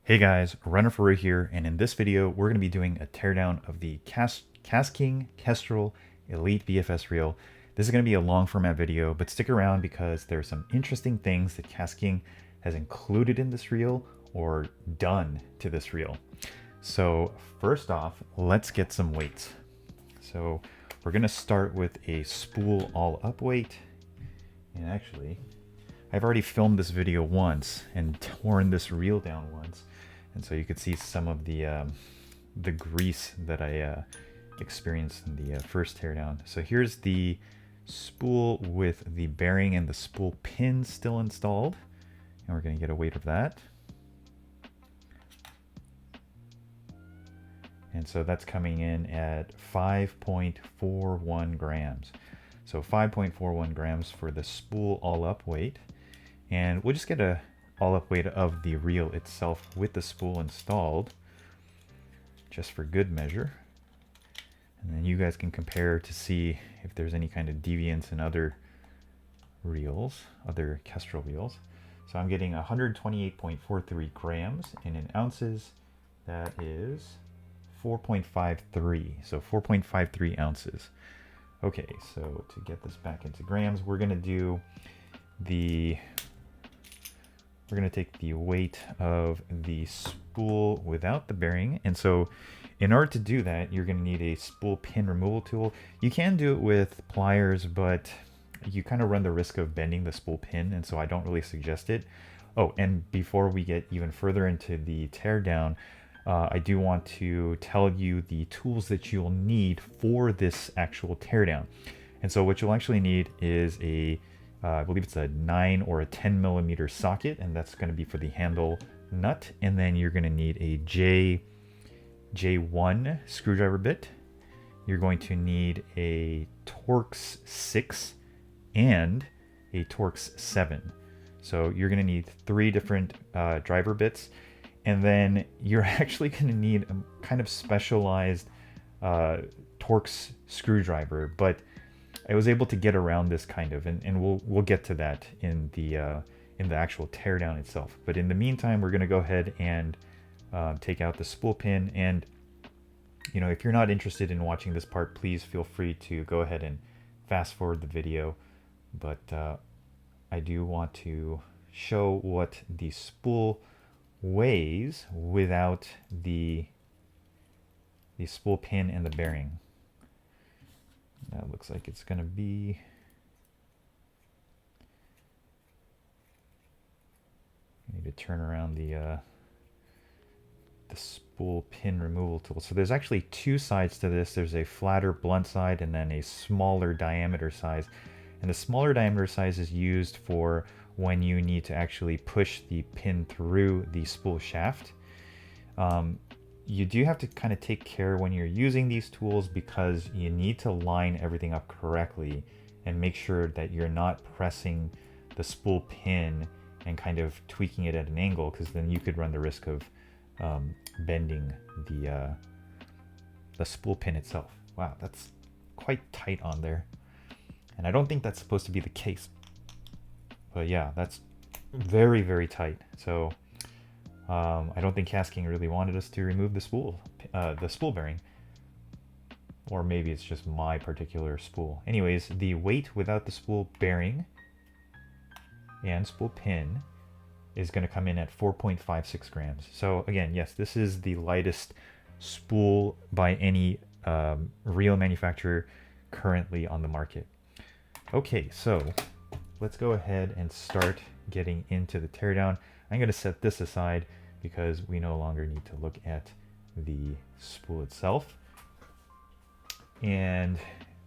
Hey guys, Runner for here, and in this video we're going to be doing a teardown of the KASTKING KESTREL Elite BFS reel. This is going to be a long format video, but stick around because there's some interesting things that KASTKING has included in this reel or done to this reel. So first off, let's get some weights. So we're going to start with a spool all up weight, and actually I've already filmed this video once and torn this reel down once. And so you could see some of the grease that I experienced in the first teardown. So here's the spool with the bearing and the spool pin still installed. And we're going to get a weight of that. And so that's coming in at 5.41 grams. So 5.41 grams for the spool all up weight. And we'll just get a all up weight of the reel itself with the spool installed, just for good measure. And then you guys can compare to see if there's any kind of deviance in other reels, other Kestrel reels. So I'm getting 128.43 grams, and in ounces, that is 4.53. So 4.53 ounces. Okay, so to get this back into grams, we're going to do we're going to take the weight of the spool without the bearing. And so in order to do that, you're going to need a spool pin removal tool. You can do it with pliers, but you kind of run the risk of bending the spool pin, and so I don't really suggest it. Oh, and before we get even further into the teardown, I do want to tell you the tools that you'll need for this actual teardown. And so what you'll actually need is I believe it's a 9 or a 10 millimeter socket, and that's going to be for the handle nut. And then you're going to need a J1 screwdriver bit. You're going to need a Torx 6 and a Torx 7. So you're going to need 3 different driver bits. And then you're actually going to need a kind of specialized Torx screwdriver, but I was able to get around this kind of, and we'll get to that in the actual teardown itself. But in the meantime, we're going to go ahead and take out the spool pin. And you know, if you're not interested in watching this part, please feel free to go ahead and fast forward the video. But I do want to show what the spool weighs without the spool pin and the bearing. That looks like it's going to be, I need to turn around the spool pin removal tool. So there's actually 2 sides to this. There's a flatter blunt side and then a smaller diameter size. And the smaller diameter size is used for when you need to actually push the pin through the spool shaft. You do have to kind of take care when you're using these tools, because you need to line everything up correctly and make sure that you're not pressing the spool pin and kind of tweaking it at an angle, because then you could run the risk of bending the spool pin itself. Wow, that's quite tight on there. And I don't think that's supposed to be the case. But yeah, that's very, very tight. So I don't think KASTKING really wanted us to remove the spool bearing, or maybe it's just my particular spool. Anyways, the weight without the spool bearing and spool pin is going to come in at 4.56 grams. So again, yes, this is the lightest spool by any reel manufacturer currently on the market. Okay, so let's go ahead and start getting into the teardown. I'm going to set this aside because we no longer need to look at the spool itself. And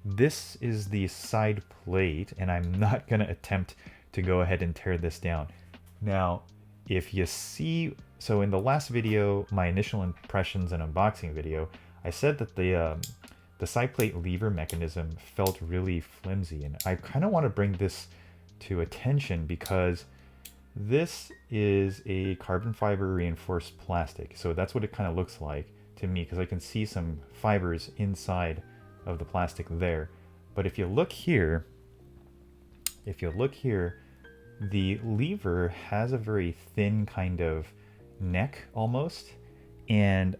this is the side plate, and I'm not going to attempt to go ahead and tear this down. Now, if you see, so in the last video, my initial impressions and unboxing video, I said that the side plate lever mechanism felt really flimsy, and I kind of want to bring this to attention because this is a carbon fiber reinforced plastic. So that's what it kind of looks like to me, because I can see some fibers inside of the plastic there. But if you look here, the lever has a very thin kind of neck almost, and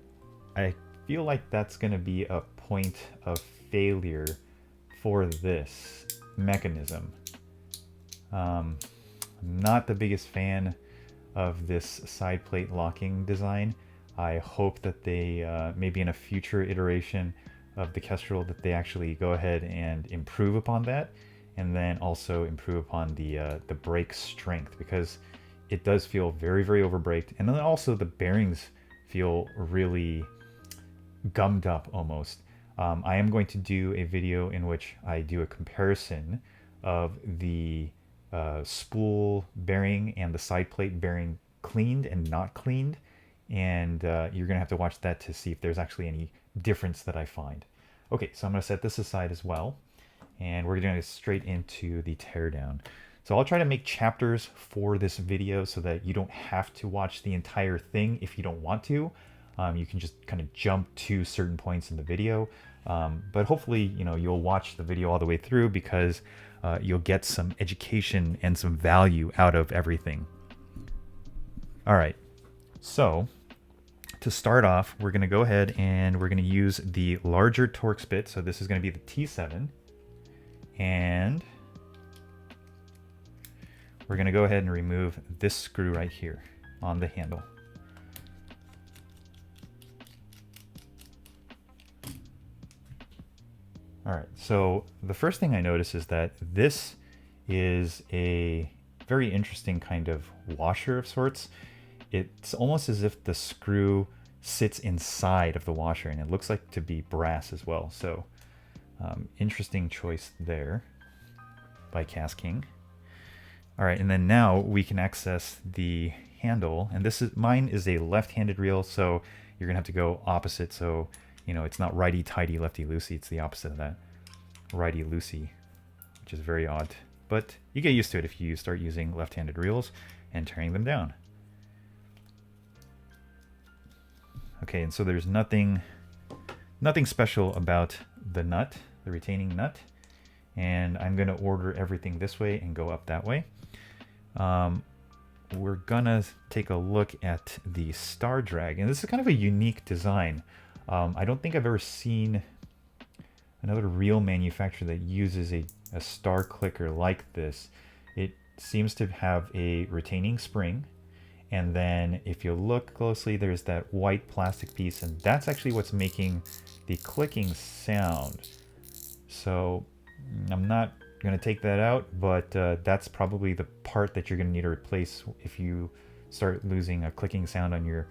I feel like that's going to be a point of failure for this mechanism. I'm not the biggest fan of this side plate locking design. I hope that they maybe in a future iteration of the Kestrel that they actually go ahead and improve upon that, and then also improve upon the brake strength, because it does feel very, very overbraked, and then also the bearings feel really gummed up almost. I am going to do a video in which I do a comparison of the spool bearing and the side plate bearing cleaned and not cleaned, and you're gonna have to watch that to see if there's actually any difference that I find. Okay, so I'm gonna set this aside as well, and we're gonna go straight into the teardown. So I'll try to make chapters for this video so that you don't have to watch the entire thing if you don't want to. You can just kind of jump to certain points in the video, but hopefully, you know, you'll watch the video all the way through, because you'll get some education and some value out of everything. All right, so to start off, we're going to go ahead and we're going to use the larger Torx bit. So this is going to be the T7, and we're going to go ahead and remove this screw right here on the handle. All right, so the first thing I notice is that this is a very interesting kind of washer of sorts. It's almost as if the screw sits inside of the washer, and it looks like to be brass as well. So interesting choice there by KASTKING. All right, and then now we can access the handle, and this is, mine is a left-handed reel, so you're gonna have to go opposite. So, you know, it's not righty-tighty, lefty-loosey, it's the opposite of that, righty-loosey, which is very odd. But you get used to it if you start using left-handed reels and tearing them down. Okay, and so there's nothing special about the nut, the retaining nut, and I'm gonna order everything this way and go up that way. We're gonna take a look at the star drag, and this is kind of a unique design. I don't think I've ever seen another reel manufacturer that uses a star clicker like this. It seems to have a retaining spring, and then if you look closely, there's that white plastic piece, and that's actually what's making the clicking sound. So I'm not going to take that out, but that's probably the part that you're going to need to replace if you start losing a clicking sound on your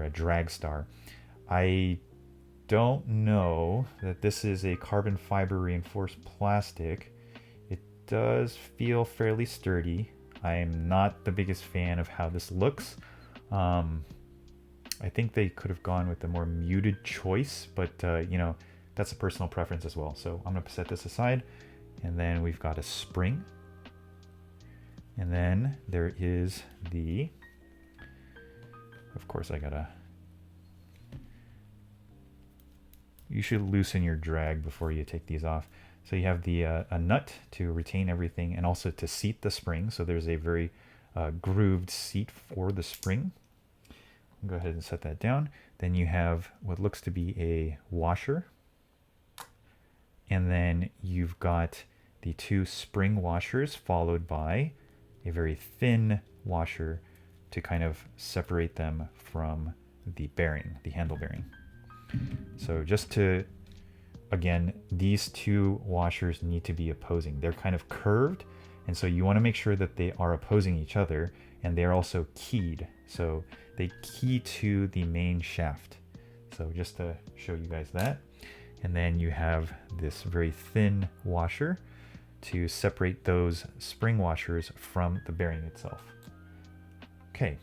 drag star. I don't know that this is a carbon fiber reinforced plastic. It does feel fairly sturdy. I'm not the biggest fan of how this looks. I think they could have gone with a more muted choice, but you know, that's a personal preference as well. So I'm going to set this aside, and then we've got a spring, and then there is the, of course I gotta, you should loosen your drag before you take these off. So you have the a nut to retain everything, and also to seat the spring. So there's a very grooved seat for the spring. Go ahead and set that down. Then you have what looks to be a washer, and then you've got the two spring washers followed by a very thin washer to kind of separate them from the bearing, the handle bearing. So just to, again, these two washers need to be opposing. They're kind of curved, and so you want to make sure that they are opposing each other, and they're also keyed. So they key to the main shaft. So just to show you guys that. And then you have this very thin washer to separate those spring washers from the bearing itself. Okay.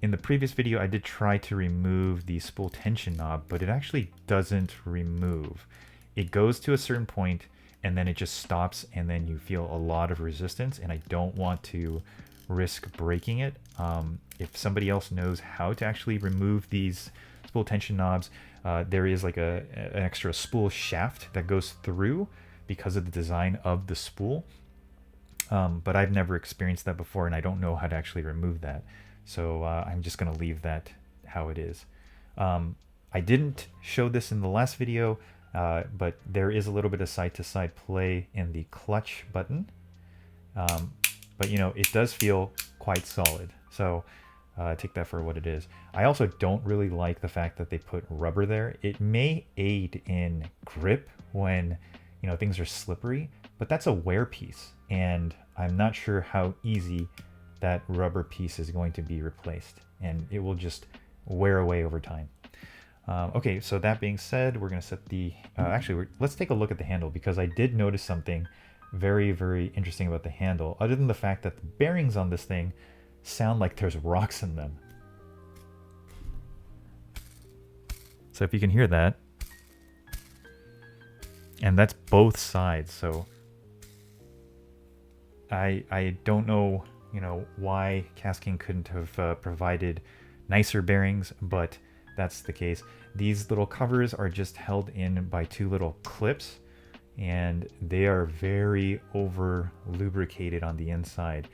In the previous video, I did try to remove the spool tension knob, but it actually doesn't remove. It goes to a certain point, and then it just stops, and then you feel a lot of resistance, and I don't want to risk breaking it. If somebody else knows how to actually remove these spool tension knobs, there is like an extra spool shaft that goes through because of the design of the spool. But I've never experienced that before, and I don't know how to actually remove that. So I'm just going to leave that how it is. I didn't show this in the last video, but there is a little bit of side-to-side play in the clutch button. But you know, it does feel quite solid. So take that for what it is. I also don't really like the fact that they put rubber there. It may aid in grip when, you know, things are slippery, but that's a wear piece, and I'm not sure how easy that rubber piece is going to be replaced, and it will just wear away over time. Okay, so that being said, we're going to set the... actually, let's take a look at the handle, because I did notice something very, very interesting about the handle, other than the fact that the bearings on this thing sound like there's rocks in them. So if you can hear that, and that's both sides, so I don't know, you know, why KASTKING couldn't have provided nicer bearings, but that's the case. These little covers are just held in by two little clips, and they are very over lubricated on the inside.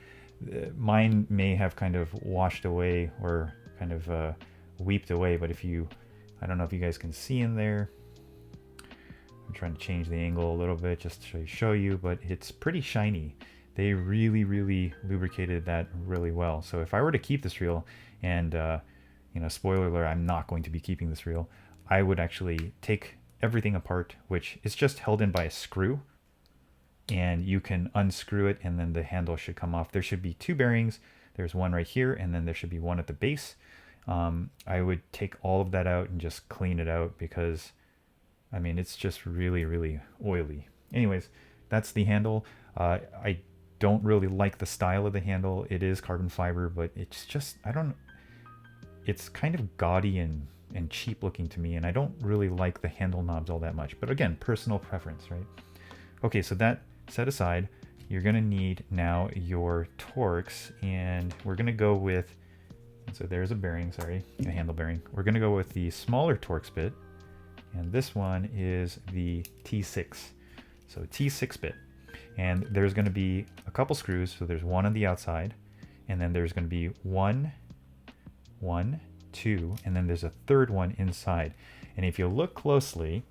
Mine may have kind of washed away or kind of weeped away, but if you, I don't know if you guys can see in there. I'm trying to change the angle a little bit just to show you, but it's pretty shiny. They really, really lubricated that really well. So if I were to keep this reel, and you know, spoiler alert, I'm not going to be keeping this reel, I would actually take everything apart, which is just held in by a screw, and you can unscrew it and then the handle should come off. There should be two bearings. There's one right here, and then there should be one at the base. I would take all of that out and just clean it out, because I mean, it's just really, really oily. Anyways, that's the handle. I don't really like the style of the handle. It is carbon fiber, but it's just, I don't, it's kind of gaudy and cheap looking to me, and I don't really like the handle knobs all that much. But again, personal preference, right? Okay, so that set aside, you're gonna need now your Torx, and we're gonna go with, so there's a bearing, sorry, a handle bearing. We're gonna go with the smaller Torx bit, and this one is the T6. So T6 bit. And there's going to be a couple screws. So there's one on the outside, and then there's going to be one, two, and then there's a third one inside. And if you look closely,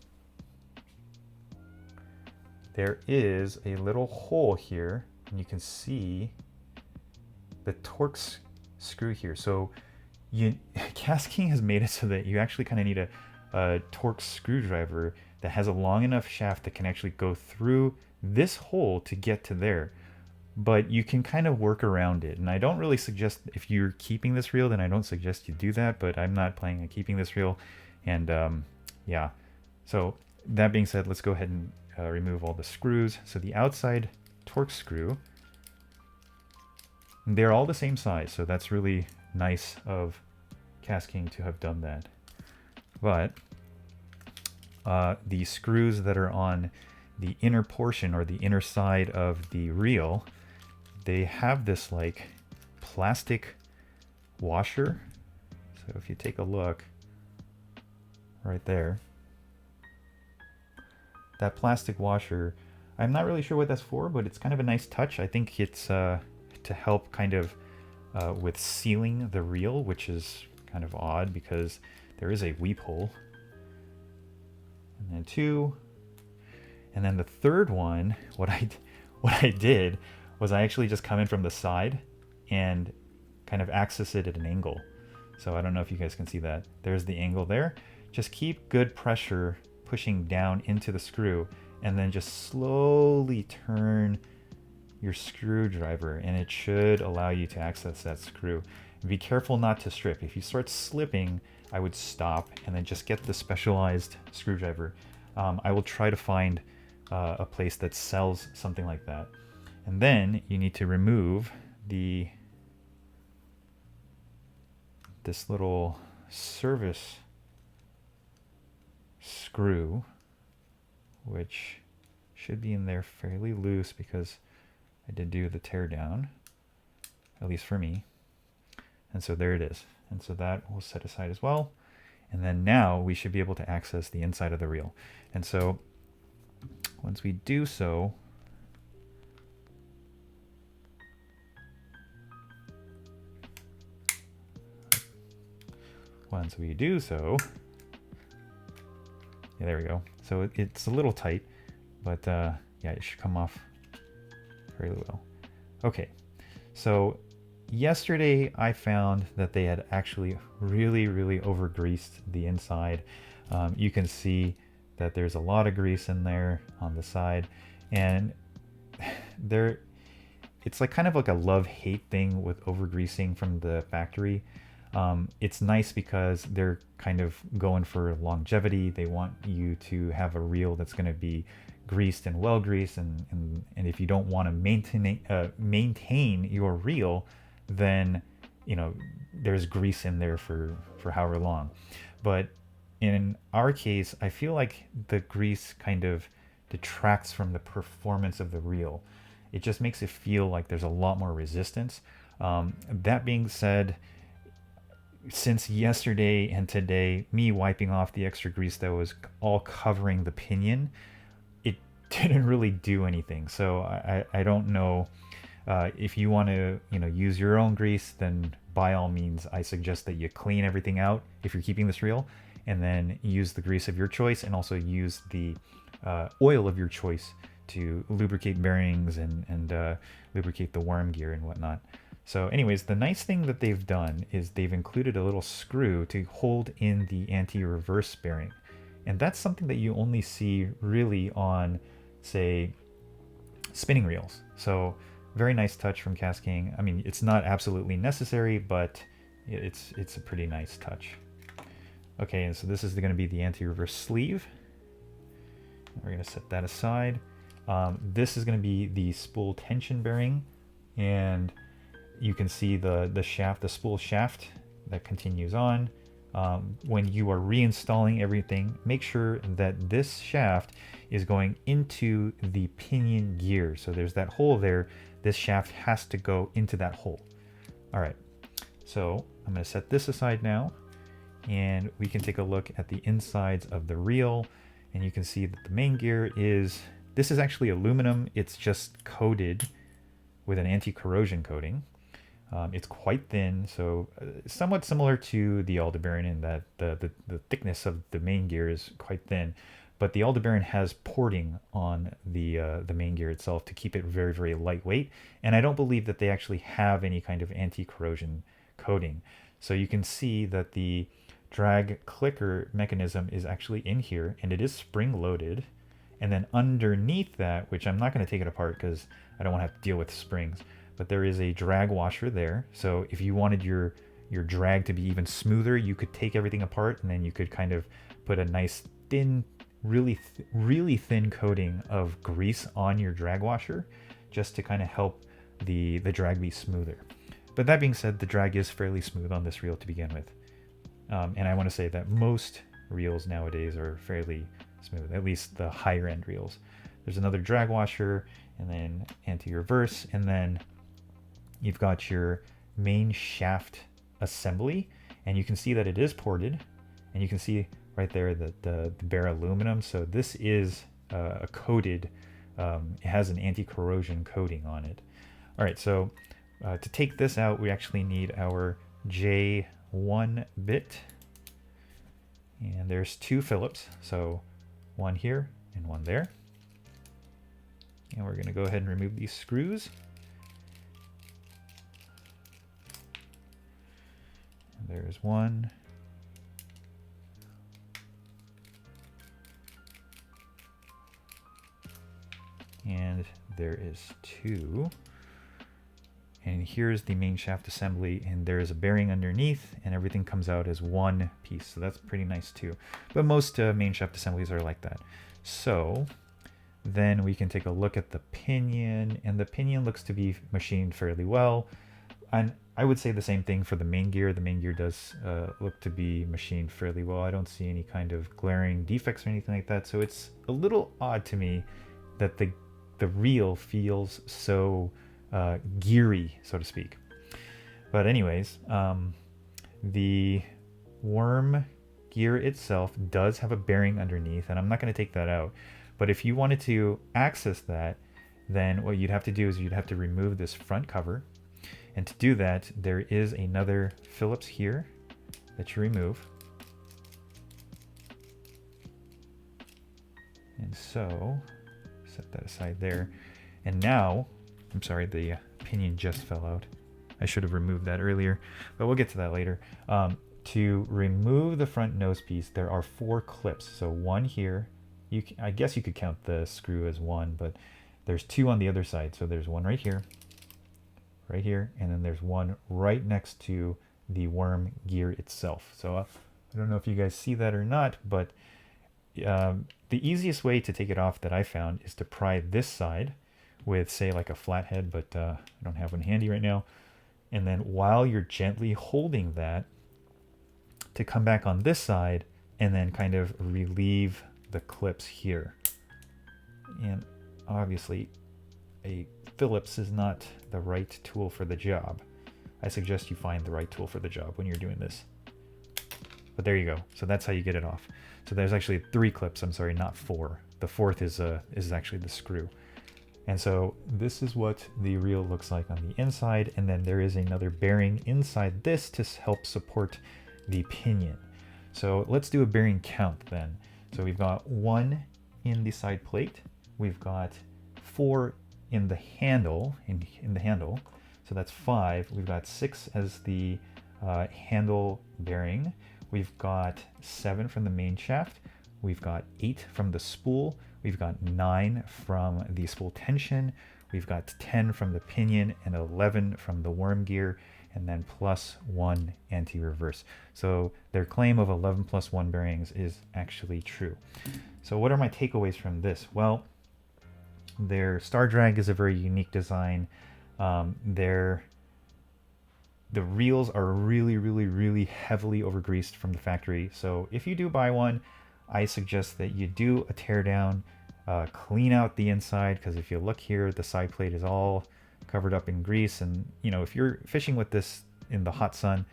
there is a little hole here, and you can see the Torx screw here. So KASTKING has made it so that you actually kind of need a Torx screwdriver that has a long enough shaft that can actually go through this hole to get to there, but you can kind of work around it. And I don't really suggest, if you're keeping this reel, then I don't suggest you do that, but I'm not planning on keeping this reel. And yeah, so that being said, let's go ahead and remove all the screws. So the outside Torx screw, they're all the same size, so that's really nice of KASTKING to have done that. But the screws that are on the inner portion, or the inner side of the reel, they have this like plastic washer. So if you take a look right there, that plastic washer, I'm not really sure what that's for, but it's kind of a nice touch. I think it's to help kind of with sealing the reel, which is kind of odd because there is a weep hole. And then two. And then the third one, what I did was I actually just come in from the side and kind of access it at an angle. So I don't know if you guys can see that. There's the angle there. Just keep good pressure pushing down into the screw, and then just slowly turn your screwdriver, and it should allow you to access that screw. Be careful not to strip. If you start slipping, I would stop and then just get the specialized screwdriver. I will try to find a place that sells something like that. And then you need to remove this little service screw, which should be in there fairly loose because I did do the teardown, at least for me. And so there it is. And so that will set aside as well. And then now we should be able to access the inside of the reel. And so once we do so, Once we do so, yeah, there we go. So it's a little tight, but yeah, it should come off fairly well. Okay, so yesterday I found that they had actually really over greased the inside. You can see that there's a lot of grease in there on the side, and it's like kind of like a love-hate thing with over greasing from the factory. It's nice because they're kind of going for longevity. They want you to have a reel that's going to be greased and well greased, and if you don't want to maintain your reel, then you know there's grease in there for however long. But in our case, I feel like the grease kind of detracts from the performance of the reel. It just makes it feel like there's a lot more resistance. That being said, since yesterday and today, me wiping off the extra grease that was all covering the pinion, it didn't really do anything. So I don't know. If you want to use your own grease, then by all means I suggest that you clean everything out if you're keeping this reel, and then use the grease of your choice, and also use the oil of your choice to lubricate bearings and lubricate the worm gear and whatnot. So anyways, the nice thing that they've done is they've included a little screw to hold in the anti-reverse bearing, and that's something that you only see really on, say, spinning reels. So very nice touch from KASTKING. I mean, it's not absolutely necessary, but it's a pretty nice touch. Okay, and so this is going to be the anti-reverse sleeve. We're going to set that aside. This is going to be the spool tension bearing, and you can see the shaft, the spool shaft that continues on. When you are reinstalling everything, make sure that this shaft is going into the pinion gear. So there's that hole there. This shaft has to go into that hole. All right, so I'm going to set this aside now, and we can take a look at the insides of the reel, and you can see that the main gear this is actually aluminum. It's just coated with an anti-corrosion coating. It's quite thin, so somewhat similar to the Aldebaran in that the thickness of the main gear is quite thin, but the Aldebaran has porting on the main gear itself to keep it very lightweight, and I don't believe that they actually have any kind of anti-corrosion coating. So you can see that the drag clicker mechanism is actually in here, and it is spring loaded. And then underneath that, which I'm not going to take it apart because I don't want to have to deal with springs, but there is a drag washer there. So if you wanted your drag to be even smoother, you could take everything apart, and then you could kind of put a nice thin, really thin coating of grease on your drag washer, just to kind of help the drag be smoother. But that being said, the drag is fairly smooth on this reel to begin with. And I want to say that most reels nowadays are fairly smooth, at least the higher end reels. There's another drag washer, and then anti-reverse, and then you've got your main shaft assembly, and you can see that it is ported, and you can see right there that the bare aluminum. So this is a coated, it has an anti-corrosion coating on it. All right, so to take this out, we actually need our J1 bit, and there's 2 Phillips, so one here and one there. And we're going to go ahead and remove these screws. And there's one. And there is 2. And here's the main shaft assembly, and there is a bearing underneath, and everything comes out as one piece. So that's pretty nice too. But most main shaft assemblies are like that. So then we can take a look at the pinion, and the pinion looks to be machined fairly well. And I would say the same thing for the main gear. The main gear does look to be machined fairly well. I don't see any kind of glaring defects or anything like that. So it's a little odd to me that the reel feels so geary, so to speak. But anyways, the worm gear itself does have a bearing underneath, and I'm not going to take that out. But if you wanted to access that, then what you'd have to do is you'd have to remove this front cover. And to do that, there is another Phillips here that you remove. And so, set that aside there. And now, I'm sorry, the pinion just fell out. I should have removed that earlier, but we'll get to that later. To remove the front nose piece, there are 4 clips. So one here, I guess you could count the screw as one, but there's 2 on the other side. So there's one right here, and then there's one right next to the worm gear itself. So I don't know if you guys see that or not, but the easiest way to take it off that I found is to pry this side with, say, like a flathead, but I don't have one handy right now. And then while you're gently holding that, to come back on this side and then kind of relieve the clips here. And obviously a Phillips is not the right tool for the job. I suggest you find the right tool for the job when you're doing this. But there you go. So that's how you get it off. So there's actually 3 clips, I'm sorry, not 4. The 4th is actually the screw. And so this is what the reel looks like on the inside, and then there is another bearing inside this to help support the pinion. So let's do a bearing count then. So we've got 1 in the side plate, we've got 4 in the handle, in the handle, so that's 5. We've got 6 as the handle bearing, we've got 7 from the main shaft, we've got 8 from the spool, we've got 9 from the spool tension, we've got 10 from the pinion, and 11 from the worm gear, and then plus 1 anti-reverse. So their claim of 11 plus 1 bearings is actually true. So what are my takeaways from this? Well, their star drag is a very unique design. The reels are really heavily overgreased from the factory. So if you do buy one, I suggest that you do a teardown, clean out the inside, because if you look here, the side plate is all covered up in grease, and you know, if you're fishing with this in the hot sun,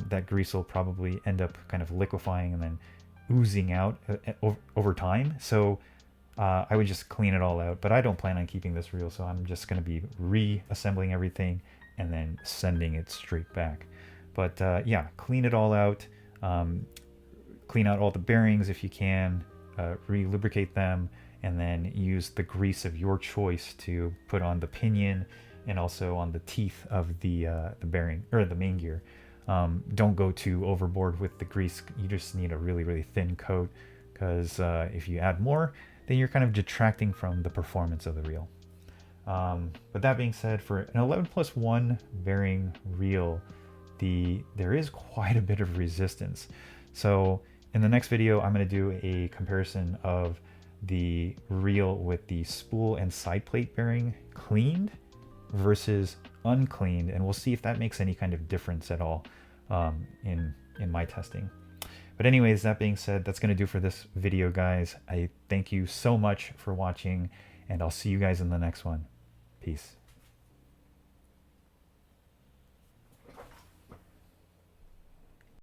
that grease will probably end up kind of liquefying and then oozing out over time. So I would just clean it all out, but I don't plan on keeping this reel, so I'm just going to be reassembling everything and then sending it straight back. But yeah, clean it all out, clean out all the bearings if you can, re-lubricate them, and then use the grease of your choice to put on the pinion and also on the teeth of the bearing or the main gear. Don't go too overboard with the grease. You just need a really thin coat, because if you add more, then you're kind of detracting from the performance of the reel. But that being said, for an 11 plus 1 bearing reel, there is quite a bit of resistance. So in the next video, I'm going to do a comparison of the reel with the spool and side plate bearing cleaned versus uncleaned, and we'll see if that makes any kind of difference at all in my testing. But anyways, that being said, that's going to do for this video, guys. I thank you so much for watching, and I'll see you guys in the next one. Peace.